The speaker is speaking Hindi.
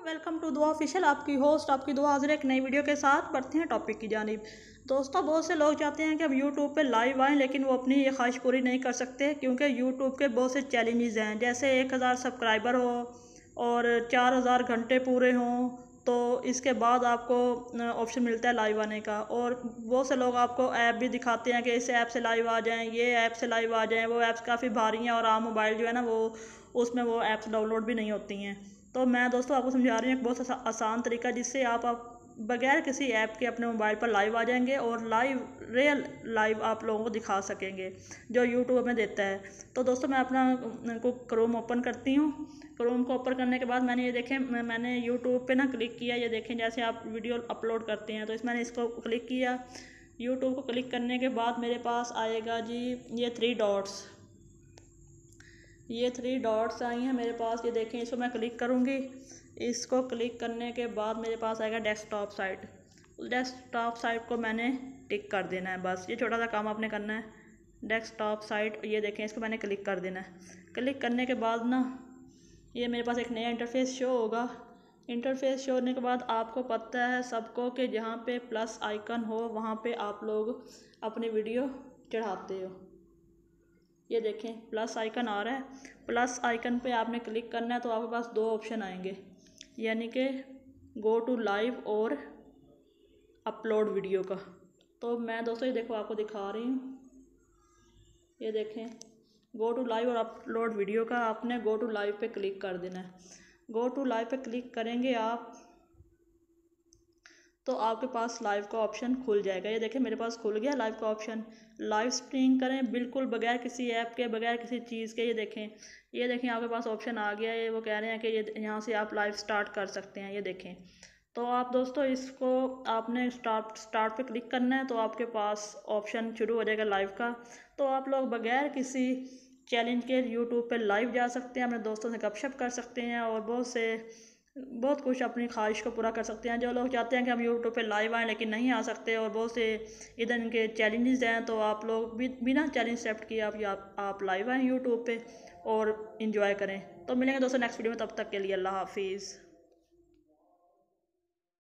वेलकम टू दुआ ऑफिशियल। आपकी होस्ट आपकी दुआ हाजिर एक नई वीडियो के साथ बढ़ते हैं टॉपिक की जानिब। दोस्तों, बहुत से लोग चाहते हैं कि हम यूट्यूब पे लाइव आएँ, लेकिन वो अपनी ये ख्वाहिश पूरी नहीं कर सकते क्योंकि यूट्यूब के बहुत से चैलेंजेस हैं। जैसे 1000 सब्सक्राइबर हो और 4000 घंटे पूरे हों तो इसके बाद आपको ऑप्शन मिलता है लाइव आने का। और बहुत से लोग आपको ऐप भी दिखाते हैं कि इस ऐप से लाइव आ जाएं, ये ऐप से लाइव आ जाएं। वो ऐप्स काफ़ी भारी हैं और आम मोबाइल जो है ना, वो उसमें वो ऐप्स डाउनलोड भी नहीं होती हैं। तो मैं दोस्तों आपको समझा रही हूँ एक बहुत आसान तरीका, जिससे आप बगैर किसी ऐप के अपने मोबाइल पर लाइव आ जाएंगे और रियल लाइव आप लोगों को दिखा सकेंगे जो यूट्यूब हमें देता है। तो दोस्तों मैं अपना को क्रोम ओपन करती हूँ। क्रोम को ओपन करने के बाद मैंने ये देखें, मैंने यूट्यूब पे ना क्लिक किया। ये देखें, जैसे आप वीडियो अपलोड करते हैं तो मैंने इसको क्लिक किया। यूट्यूब को क्लिक करने के बाद मेरे पास आएगा जी ये 3 डॉट्स। ये 3 डॉट्स आई हैं मेरे पास। ये देखें, इसको मैं क्लिक करूँगी। इसको क्लिक करने के बाद मेरे पास आएगा डेस्कटॉप साइट। उस डेस्कटॉप साइट को मैंने टिक कर देना है। बस ये छोटा सा काम आपने करना है। डेस्कटॉप साइट, ये देखें, इसको मैंने क्लिक कर देना है। क्लिक करने के बाद ना ये मेरे पास एक नया इंटरफेस शो होगा। इंटरफेस शो होने के बाद आपको पता है सबको कि जहाँ पे प्लस आइकन हो वहाँ पे आप लोग अपनी वीडियो चढ़ाते हो। ये देखें, प्लस आइकन आ रहा है। प्लस आइकन पे आपने क्लिक करना है तो आपके पास 2 ऑप्शन आएंगे, यानी कि गो टू लाइव और अपलोड वीडियो का। तो मैं दोस्तों ये देखो आपको दिखा रही हूँ। ये देखें, गो टू लाइव और अपलोड वीडियो का आपने गो टू लाइव पे क्लिक कर देना है। गो टू लाइव पे क्लिक करेंगे आप तो आपके पास लाइव का ऑप्शन खुल जाएगा। ये देखें, मेरे पास खुल गया लाइव का ऑप्शन। लाइव स्ट्रीम करें बिल्कुल बगैर किसी ऐप के, बगैर किसी चीज़ के। ये देखें आपके पास ऑप्शन आ गया है। वो कह रहे हैं कि ये यहाँ से आप लाइव स्टार्ट कर सकते हैं। ये देखें, तो आप दोस्तों इसको आपने स्टार्ट पे क्लिक करना है तो आपके पास ऑप्शन शुरू हो जाएगा लाइव का। तो आप लोग बगैर किसी चैलेंज के यूट्यूब पे लाइव जा सकते हैं, अपने दोस्तों से गपशप कर सकते हैं और बहुत कुछ अपनी ख्वाहिश को पूरा कर सकते हैं। जो लोग चाहते हैं कि हम यूट्यूब पे लाइव आएँ लेकिन नहीं आ सकते और बहुत से इधर इनके चैलेंजेस हैं, तो आप लोग बिना चैलेंज एक्सेप्ट किए आप लाइव आएँ यूट्यूब पे और इन्जॉय करें। तो मिलेंगे दोस्तों नेक्स्ट वीडियो में, तब तक के लिए अल्लाह हाफिज़।